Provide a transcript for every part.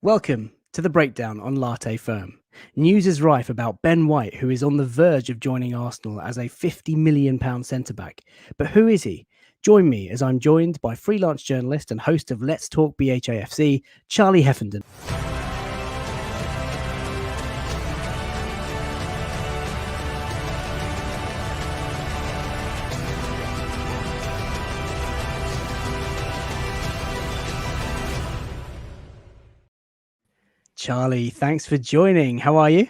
Welcome to the breakdown on Latte Firm. News is rife about Ben White, who is on the verge of joining Arsenal as a £50 million centre-back. But who is he? Join me as I'm joined by freelance journalist and host of Let's Talk BHAFC, Charlie Haffenden. Charlie, thanks for joining. How are you?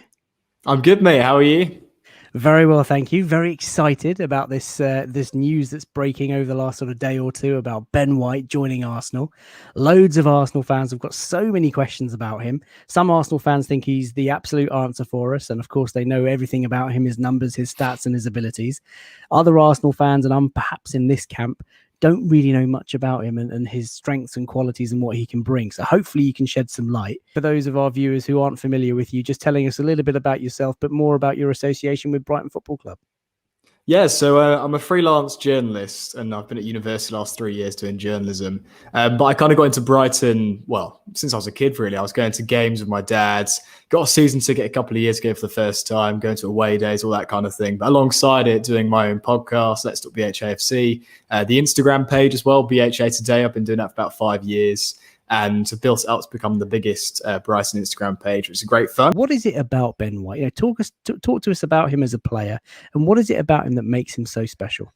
I'm good, mate. How are you? Very well, thank you. Very excited about this news that's breaking over the last sort of day or two about Ben White joining Arsenal. Loads of Arsenal fans have got so many questions about him. Some Arsenal fans think he's the absolute answer for us, and of course they know everything about him, his numbers, his stats, and his abilities. Other Arsenal fans, and I'm perhaps in this camp, don't really know much about him and his strengths and qualities and what he can bring. So hopefully you can shed some light. For those of our viewers who aren't familiar with you, just telling us a little bit about yourself, but more about your association with Brighton Football Club. Yeah, so I'm a freelance journalist and I've been at university the last 3 years doing journalism. But I kind of got into Brighton, well, since I was a kid, really. I was going to games with my dad, got a season ticket a couple of years ago for the first time, going to away days, all that kind of thing. But alongside it, doing my own podcast, Let's Talk BHAFC, the Instagram page as well, BHA Today. I've been doing that for about 5 years. And have built it up to become the biggest Brighton Instagram page, which is great fun. What is it about Ben White? Talk to us about him as a player, and what is it about him that makes him so special?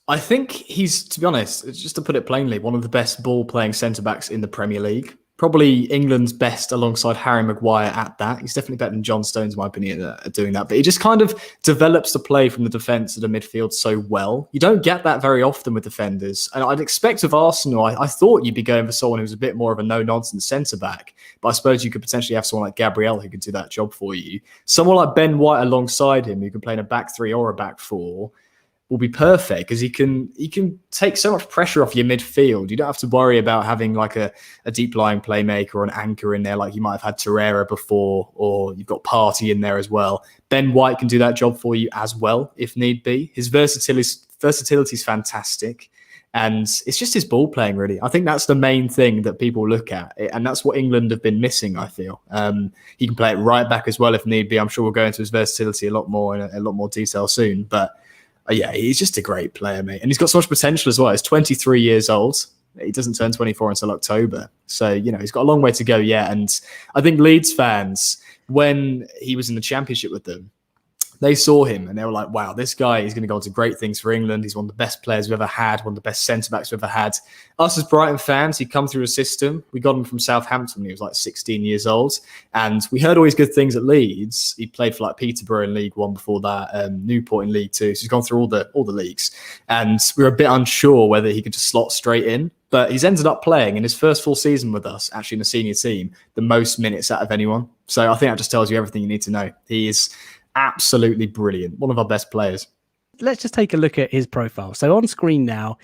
I think he's, to be honest, just to put it plainly, one of the best ball-playing centre-backs in the Premier League. Probably England's best alongside Harry Maguire at that. He's definitely better than John Stones, in my opinion, at doing that. But he just kind of develops the play from the defence to the midfield so well. You don't get that very often with defenders. And I'd expect with Arsenal, I thought you'd be going for someone who's a bit more of a no-nonsense centre-back. But I suppose you could potentially have someone like Gabriel who could do that job for you. Someone like Ben White alongside him who can play in a back three or a back four will be perfect because he can take so much pressure off your midfield. You don't have to worry about having like a deep lying playmaker or an anchor in there like you might have had Torreira before, or you've got Partey in there as well. Ben White can do that job for you as well if need be. His versatility is fantastic. And it's just his ball playing, really. I think that's the main thing that people look at. And that's what England have been missing, I feel. He can play it right back as well if need be. I'm sure we'll go into his versatility a lot more in a lot more detail soon. But yeah, he's just a great player, mate. And he's got so much potential as well. He's 23 years old. He doesn't turn 24 until October. So, he's got a long way to go yet. And I think Leeds fans, when he was in the Championship with them, they saw him and they were like, wow, this guy is going to go on to great things for England. He's one of the best players we've ever had, one of the best centre-backs we've ever had. Us as Brighton fans, he'd come through a system. We got him from Southampton when he was like 16 years old. And we heard all these good things at Leeds. He played for like Peterborough in League One before that, Newport in League Two. So he's gone through all the leagues. And we were a bit unsure whether he could just slot straight in. But he's ended up playing in his first full season with us, actually in the senior team, the most minutes out of anyone. So I think that just tells you everything you need to know. He is absolutely brilliant. One of our best players. Let's just take a look at his profile. So on screen now,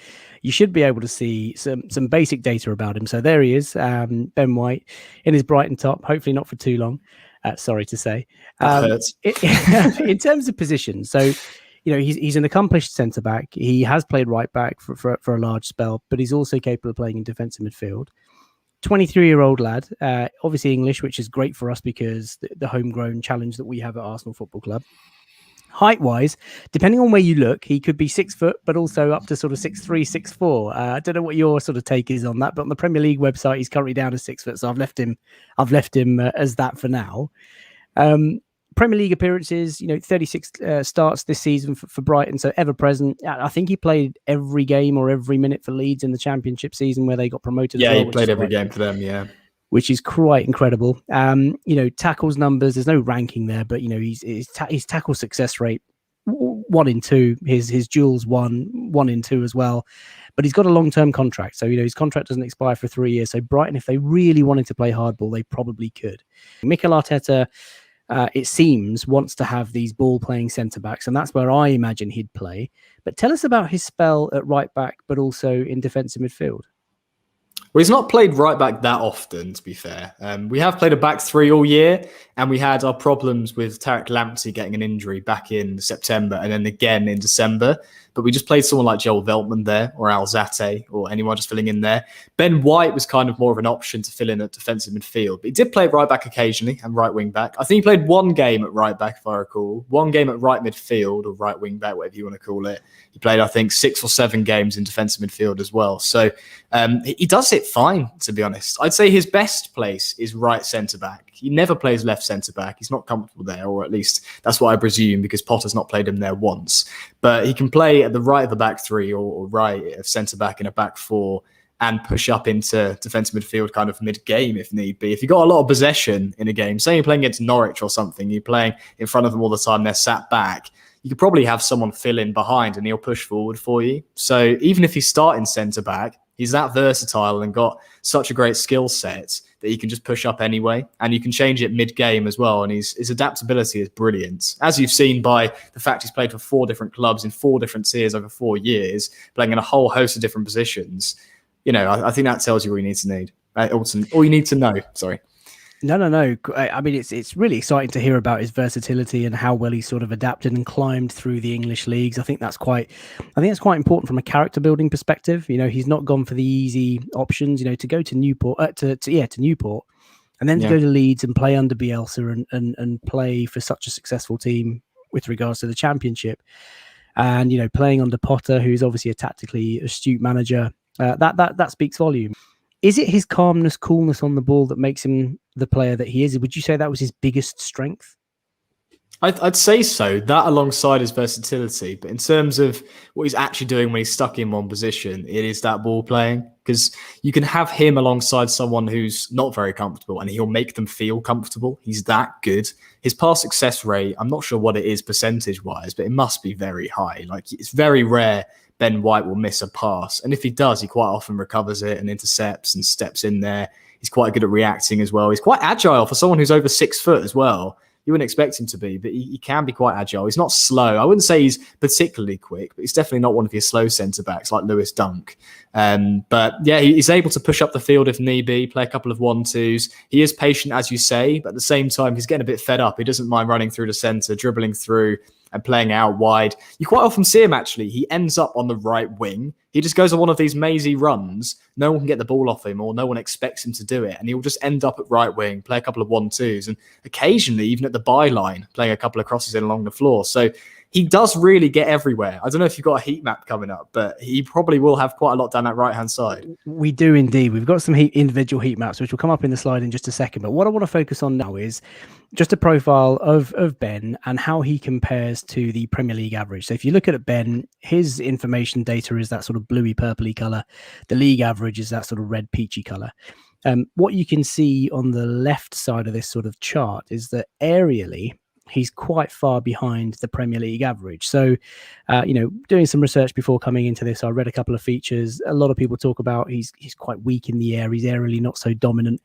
you should be able to see some basic data about him. So there he is, Ben White in his Brighton top, hopefully not for too long. Sorry to say. That hurts. In terms of position, so he's an accomplished centre-back. He has played right back for a large spell, but he's also capable of playing in defensive midfield. 23-year-old lad, obviously English, which is great for us because the homegrown challenge that we have at Arsenal Football Club. Height-wise, depending on where you look, he could be 6 foot, but also up to sort of 6'3", 6'4". I don't know what your sort of take is on that, but on the Premier League website, he's currently down to 6 foot, so I've left him as that for now. Premier League appearances, 36 starts this season for Brighton, so ever present. I think he played every game or every minute for Leeds in the Championship season where they got promoted. Yeah, he played every game for them, yeah. Which is quite incredible. Tackles numbers, there's no ranking there, but his tackle success rate 1 in 2, his duels 1 in 2 as well. But he's got a long-term contract, so his contract doesn't expire for 3 years. So Brighton, if they really wanted to play hardball, they probably could. Mikel Arteta, it seems, wants to have these ball-playing centre-backs, and that's where I imagine he'd play. But tell us about his spell at right-back, but also in defensive midfield. Well, he's not played right back that often, to be fair. We have played a back three all year, and we had our problems with Tarek Lamptey getting an injury back in September and then again in December. But we just played someone like Joel Veltman there, or Latte, or anyone just filling in there. Ben White was kind of more of an option to fill in at defensive midfield. But he did play right back occasionally and right wing back. I think he played one game at right back, if I recall. One game at right midfield or right wing back, whatever you want to call it. He played, I think, 6 or 7 games in defensive midfield as well. So he does it fine, to be honest. I'd say his best place is right centre-back. He never plays left centre-back. He's not comfortable there, or at least that's what I presume, because Potter's not played him there once. But he can play at the right of the back three or right of centre-back in a back four and push up into defensive midfield kind of mid-game if need be. If you've got a lot of possession in a game, say you're playing against Norwich or something, you're playing in front of them all the time, they're sat back, you could probably have someone fill in behind and he'll push forward for you. So even if he's starting centre-back, he's that versatile and got such a great skill set that he can just push up anyway. And you can change it mid-game as well. And his adaptability is brilliant. As you've seen by the fact he's played for 4 different clubs in 4 different tiers over 4 years, playing in a whole host of different positions. You know, I think that tells you all you need to all you need to know. Sorry. No. I mean, it's really exciting to hear about his versatility and how well he sort of adapted and climbed through the English leagues. I think that's quite important from a character building perspective. You know, he's not gone for the easy options. You know, to go to Newport, to Newport, and then to go to Leeds and play under Bielsa and play for such a successful team with regards to the Championship, and you know, playing under Potter, who's obviously a tactically astute manager. That speaks volume. Is it his calmness, coolness on the ball that makes him the player that he is? Would you say that was his biggest strength? I'd say so, that alongside his versatility. But in terms of what he's actually doing when he's stuck in one position, it is that ball playing. Because you can have him alongside someone who's not very comfortable and he'll make them feel comfortable. He's that good. His pass success rate, I'm not sure what it is percentage-wise, but it must be very high. Like, it's very rare Ben White will miss a pass. And if he does, he quite often recovers it and intercepts and steps in there. He's quite good at reacting as well. He's quite agile for someone who's over 6 foot as well. You wouldn't expect him to be, but he can be quite agile. He's not slow. I wouldn't say he's particularly quick, but he's definitely not one of your slow centre-backs like Lewis Dunk. But yeah, he's able to push up the field if need be, play a couple of 1-2s. He is patient, as you say, but at the same time, he's getting a bit fed up. He doesn't mind running through the centre, dribbling through and playing out wide. You quite often see him, actually. He ends up on the right wing. He just goes on one of these mazy runs. No one can get the ball off him, or no one expects him to do it. And he'll just end up at right wing, play a couple of 1-2s, and occasionally even at the byline, playing a couple of crosses in along the floor. So he does really get everywhere. I don't know if you've got a heat map coming up, but he probably will have quite a lot down that right-hand side. We do indeed. We've got some individual heat maps, which will come up in the slide in just a second. But what I want to focus on now is just a profile of Ben and how he compares to the Premier League average. So if you look at Ben, his information data is that sort of bluey purpley colour. The league average is that sort of red peachy colour. What you can see on the left side of this sort of chart is that aerially, he's quite far behind the Premier League average. So, doing some research before coming into this, I read a couple of features. A lot of people talk about he's quite weak in the air. He's aerially not so dominant.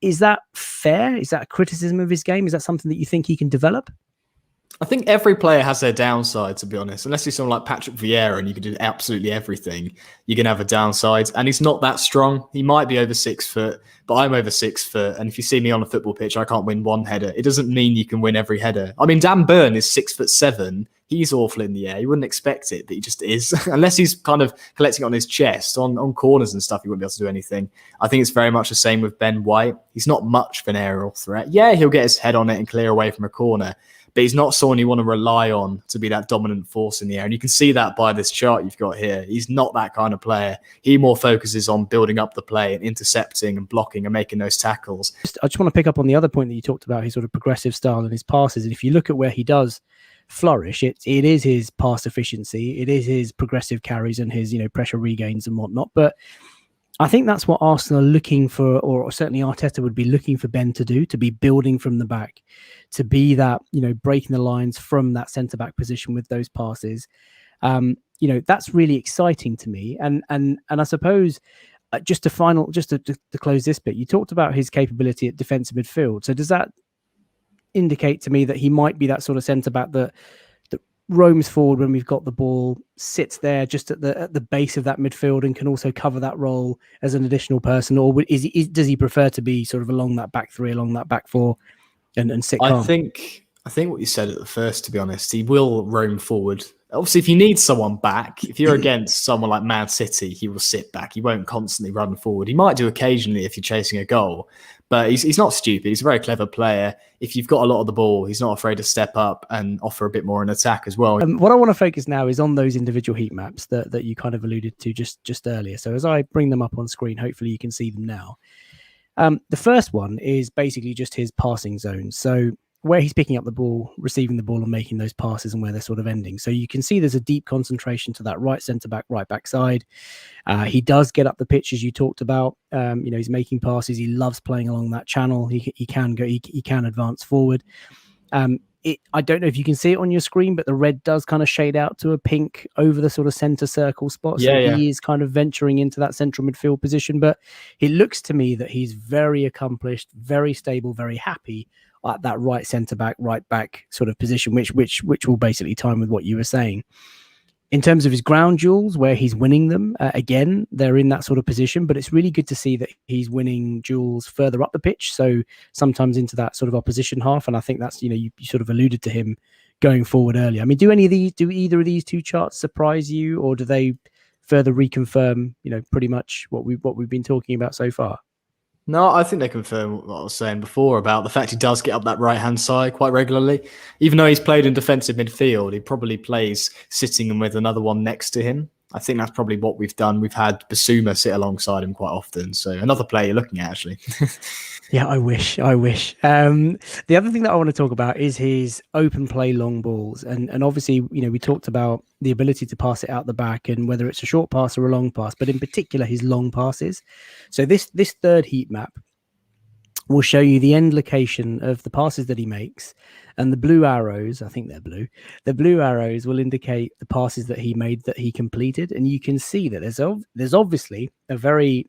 Is that fair? Is that a criticism of his game? Is that something that you think he can develop? I think every player has their downside, to be honest. Unless you're someone like Patrick Vieira and you can do absolutely everything, you can have a downside. And he's not that strong. He might be over 6 foot, but I'm over 6 foot. And if you see me on a football pitch, I can't win one header. It doesn't mean you can win every header. I mean, Dan Burn is 6'7". He's awful in the air. You wouldn't expect it, but he just is. Unless he's kind of collecting it on his chest, on corners and stuff, he wouldn't be able to do anything. I think it's very much the same with Ben White. He's not much of an aerial threat. Yeah, he'll get his head on it and clear away from a corner, but he's not someone you want to rely on to be that dominant force in the air. And you can see that by this chart you've got here. He's not that kind of player. He more focuses on building up the play and intercepting and blocking and making those tackles. I just want to pick up on the other point that you talked about, his sort of progressive style and his passes. And if you look at where he does flourish, it is his pass efficiency, it is his progressive carries and his pressure regains and whatnot. But I think that's what Arsenal are looking for, or certainly Arteta would be looking for Ben to do, to be building from the back, to be that breaking the lines from that centre back position with those passes. That's really exciting to me. And I suppose just to close this bit, you talked about his capability at defensive midfield. So does that indicate to me that he might be that sort of centre back that roams forward when we've got the ball, sits there just at the base of that midfield, and can also cover that role as an additional person, or does he prefer to be sort of along that back three, along that back four, and sit calm? I think what you said at the first, to be honest, he will roam forward. Obviously, if you need someone back, if you're against someone like Man City, he will sit back. He won't constantly run forward. He might do occasionally if you're chasing a goal, but he's not stupid. He's a very clever player. If you've got a lot of the ball, he's not afraid to step up and offer a bit more in attack as well. What I want to focus now is on those individual heat maps that you kind of alluded to just earlier. So as I bring them up on screen, hopefully you can see them now. The first one is basically just his passing zones. So where he's picking up the ball, receiving the ball and making those passes, and where they're sort of ending. So you can see there's a deep concentration to that right centre-back, right-back side. He does get up the pitch, as you talked about. He's making passes. He loves playing along that channel. He can go. He can advance forward. I don't know if you can see it on your screen, but the red does kind of shade out to a pink over the sort of centre circle spot. So he is kind of venturing into that central midfield position. But it looks to me that he's very accomplished, very stable, very happy at that right centre back, right back sort of position, which will basically time with what you were saying. In terms of his ground duels, where he's winning them, again, they're in that sort of position, but it's really good to see that he's winning duels further up the pitch. So sometimes into that sort of opposition half. And I think that's, you sort of alluded to him going forward earlier. I mean, do either of these two charts surprise you, or do they further reconfirm, pretty much what we've been talking about so far? No, I think they confirm what I was saying before about the fact he does get up that right-hand side quite regularly. Even though he's played in defensive midfield, he probably plays sitting with another one next to him. I think that's probably what we've done. We've had Basuma sit alongside him quite often. So another player you're looking at, actually. Yeah, I wish. The other thing that I want to talk about is his open play long balls. And obviously, we talked about the ability to pass it out the back, and whether it's a short pass or a long pass, but in particular, his long passes. So this third heat map will show you the end location of the passes that he makes. And the blue arrows, I think they're blue, the blue arrows will indicate the passes that he made, that he completed. And you can see that there's obviously a very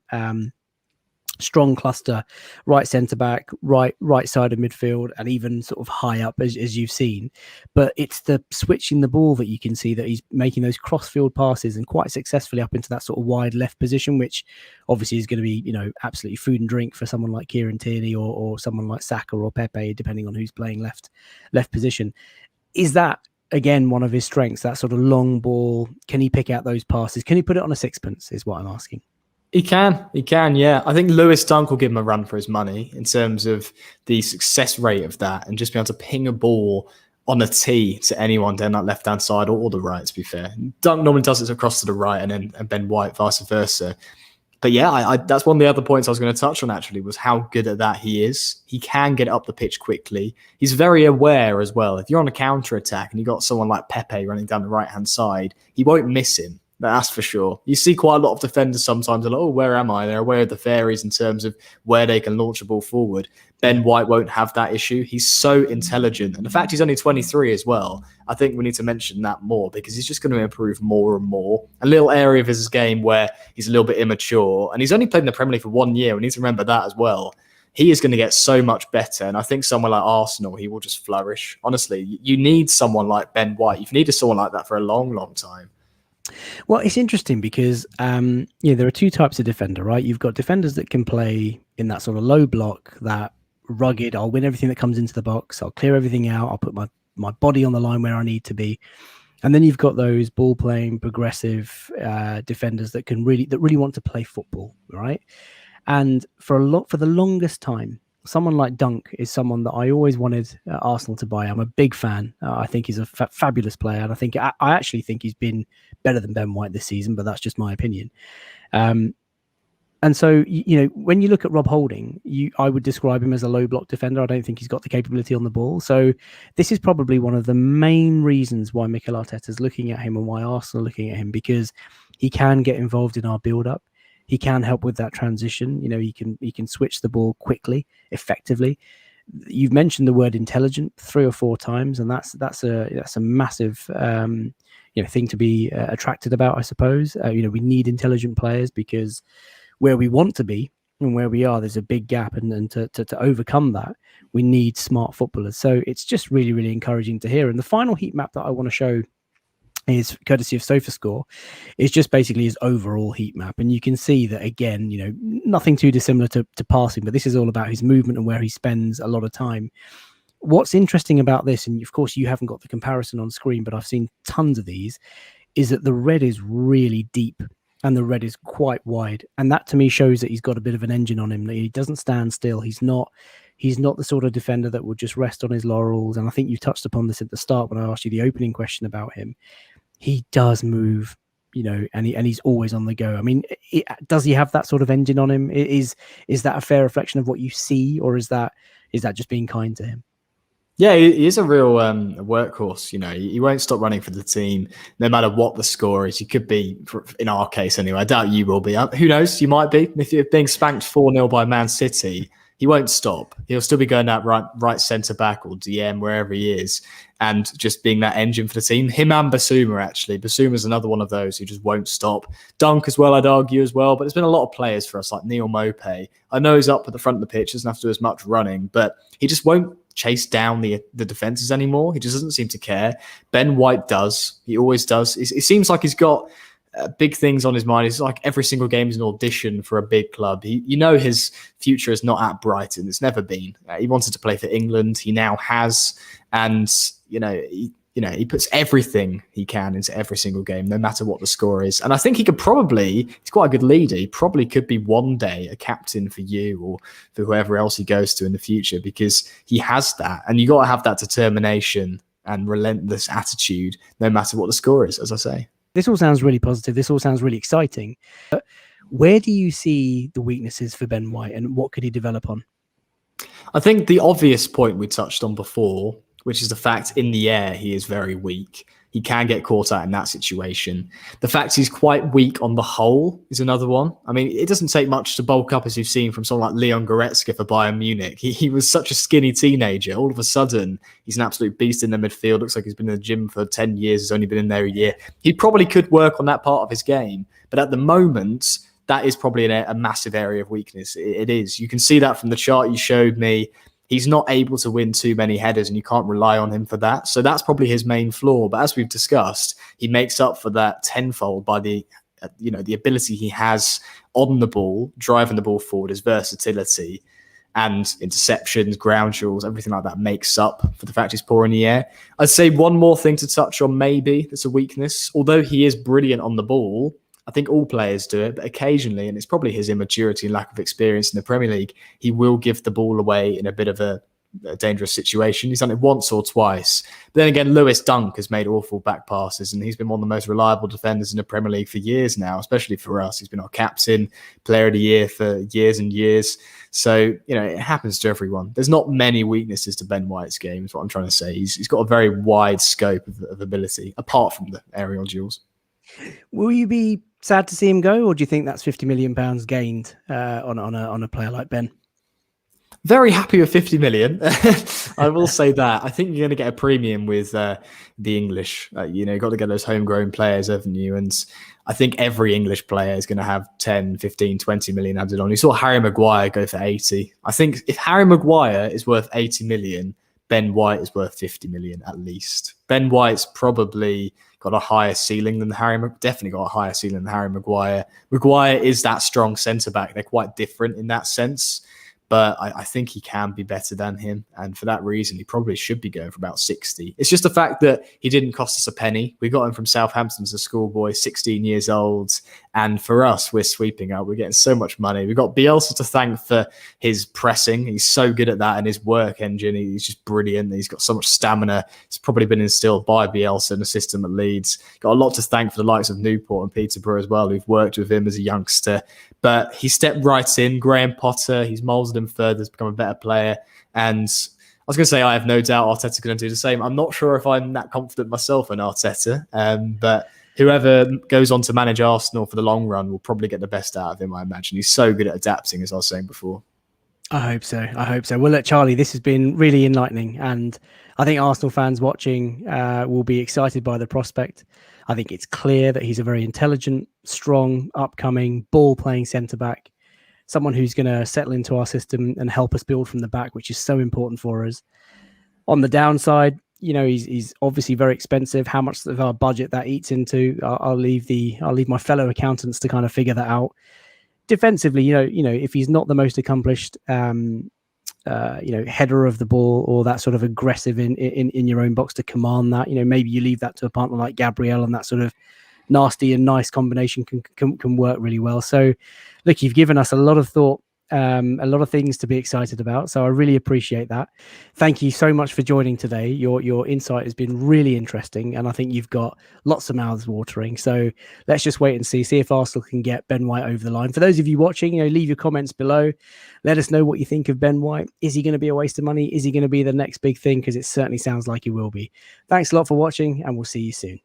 strong cluster, right centre back, right side of midfield, and even sort of high up as you've seen. But it's the switching the ball that you can see that he's making those cross-field passes, and quite successfully up into that sort of wide left position, which obviously is going to be, absolutely food and drink for someone like Kieran Tierney or someone like Saka or Pepe, depending on who's playing left position. Is that, again, one of his strengths, that sort of long ball? Can he pick out those passes? Can he put it on a sixpence, is what I'm asking. He can, yeah. I think Lewis Dunk will give him a run for his money in terms of the success rate of that, and just be able to ping a ball on a tee to anyone down that left-hand side or the right, to be fair. Dunk normally does it across to the right, and Ben White vice versa. But yeah, I that's one of the other points I was going to touch on, actually, was how good at that he is. He can get up the pitch quickly. He's very aware as well. If you're on a counter-attack and you've got someone like Pepe running down the right-hand side, he won't miss him. That's for sure. You see quite a lot of defenders sometimes are like, oh, where am I? They're aware of the fairies in terms of where they can launch a ball forward. Ben White won't have that issue. He's so intelligent. And the fact he's only 23 as well, I think we need to mention that more, because he's just going to improve more and more. A little area of his game where he's a little bit immature, and he's only played in the Premier League for 1 year. We need to remember that as well. He is going to get so much better. And I think someone like Arsenal, he will just flourish. Honestly, you need someone like Ben White. You've needed someone like that for a long, long time. Well, it's interesting because there are two types of defender, right? You've got defenders that can play in that sort of low block, that rugged, I'll win everything that comes into the box, I'll clear everything out, I'll put my body on the line where I need to be. And then you've got those ball playing, progressive defenders that really want to play football, right? And for the longest time, someone like Dunk is someone that I always wanted Arsenal to buy. I'm a big fan. I think he's a fabulous player, and I actually think he's been better than Ben White this season, but that's just my opinion. And so, when you look at Rob Holding, I would describe him as a low block defender. I don't think he's got the capability on the ball. So this is probably one of the main reasons why Mikel Arteta is looking at him, and why Arsenal are looking at him, because he can get involved in our build-up. He can help with that transition. He can switch the ball quickly, effectively. You've mentioned the word intelligent 3 or 4 times, and that's a massive thing to be attracted about, I suppose. We need intelligent players, because where we want to be and where we are, there's a big gap, and to overcome that, we need smart footballers. So it's just really, really encouraging to hear. And the final heat map that I want to show is courtesy of SofaScore. It's just basically his overall heat map, and you can see that again, nothing too dissimilar to passing, but this is all about his movement and where he spends a lot of time. What's interesting about this, and of course you haven't got the comparison on screen, but I've seen tons of these, is that the red is really deep and the red is quite wide, and that to me shows that he's got a bit of an engine on him. He doesn't stand still. He's not the sort of defender that will just rest on his laurels. And I think you touched upon this at the start when I asked you the opening question about him. He does move, and he's always on the go. I mean, does he have that sort of engine on him? Is that a fair reflection of what you see, or is that just being kind to him? Yeah, he is a real workhorse. He won't stop running for the team, no matter what the score is. He could be, in our case anyway. I doubt you will be. Who knows? You might be. If you're being spanked 4-0 by Man City, he won't stop. He'll still be going out right centre back or DM, wherever he is, and just being that engine for the team. Him and Basuma, actually. Basuma's another one of those who just won't stop. Dunk as well, I'd argue as well. But there's been a lot of players for us, like Neil Maupay. I know he's up at the front of the pitch, doesn't have to do as much running, but he just won't chase down the defenses anymore. He just doesn't seem to care. Ben White does. He always does. It seems like he's got big things on his mind. It's like every single game is an audition for a big club. His future is not at Brighton. It's never been. He wanted to play for England. He now has, and he puts everything he can into every single game, no matter what the score is. And I think he could he's quite a good leader. He probably could be one day a captain for you or for whoever else he goes to in the future, because he has that. And you got to have that determination and relentless attitude, no matter what the score is, as I say. This all sounds really positive. This all sounds really exciting. But where do you see the weaknesses for Ben White, and what could he develop on? I think the obvious point we touched on before, which is the fact in the air he is very weak. He can get caught out in that situation. The fact he's quite weak on the whole is another one. I mean, it doesn't take much to bulk up, as you've seen from someone like Leon Goretzka for Bayern Munich. He was such a skinny teenager. All of a sudden, he's an absolute beast in the midfield. Looks like he's been in the gym for 10 years. He's only been in there a year. He probably could work on that part of his game. But at the moment, that is probably a massive area of weakness. It is. You can see that from the chart you showed me. He's not able to win too many headers, and you can't rely on him for that. So that's probably his main flaw. But as we've discussed, he makes up for that tenfold by the ability he has on the ball, driving the ball forward, his versatility, and interceptions, ground duels, everything like that makes up for the fact he's poor in the air. I'd say one more thing to touch on, maybe that's a weakness. Although he is brilliant on the ball, I think all players do it, but occasionally, and it's probably his immaturity and lack of experience in the Premier League, he will give the ball away in a bit of a dangerous situation. He's done it once or twice. But then again, Lewis Dunk has made awful back passes, and he's been one of the most reliable defenders in the Premier League for years now, especially for us. He's been our captain, player of the year for years and years. So, it happens to everyone. There's not many weaknesses to Ben White's game, is what I'm trying to say. He's got a very wide scope of ability, apart from the aerial duels. Will you be sad to see him go, or do you think that's £50 million gained on a player like Ben? Very happy with 50 million. I will say that. I think you're going to get a premium with the English. You've got to get those homegrown players, haven't you? And I think every English player is going to have 10, 15, 20 million added on. You saw Harry Maguire go for 80. I think if Harry Maguire is worth 80 million, Ben White is worth 50 million at least. Ben White's probably got a higher ceiling than definitely got a higher ceiling than Harry Maguire. Maguire is that strong centre-back. They're quite different in that sense. But I think he can be better than him. And for that reason, he probably should be going for about 60. It's just the fact that he didn't cost us a penny. We got him from Southampton as a schoolboy, 16 years old. And for us, we're sweeping up. We're getting so much money. We've got Bielsa to thank for his pressing. He's so good at that, and his work engine. He's just brilliant. He's got so much stamina. It's probably been instilled by Bielsa and the system at Leeds. Got a lot to thank for the likes of Newport and Peterborough as well, who've worked with him as a youngster. But he stepped right in. Graham Potter, he's moulded him further to become a better player. And I was going to say, I have no doubt Arteta's going to do the same. I'm not sure if I'm that confident myself in Arteta, but whoever goes on to manage Arsenal for the long run will probably get the best out of him, I imagine. He's so good at adapting, as I was saying before. I hope so. Well, look, Charlie, this has been really enlightening, and I think Arsenal fans watching will be excited by the prospect. I think it's clear that he's a very intelligent, strong, upcoming, ball-playing centre-back. someone who's going to settle into our system and help us build from the back, which is so important for us. On the downside, he's obviously very expensive. How much of our budget that eats into, I'll leave my fellow accountants to kind of figure that out. Defensively, if he's not the most accomplished, header of the ball or that sort of aggressive in your own box to command that, maybe you leave that to a partner like Gabriel, and that sort of nasty and nice combination can work really well. So look, you've given us a lot of thought, a lot of things to be excited about. So I really appreciate that. Thank you so much for joining today. Your insight has been really interesting, and I think you've got lots of mouths watering. So let's just wait and see if Arsenal can get Ben White over the line. For those of you watching, leave your comments below. Let us know what you think of Ben White. Is he going to be a waste of money? Is he going to be the next big thing? Because it certainly sounds like he will be. Thanks a lot for watching, and we'll see you soon.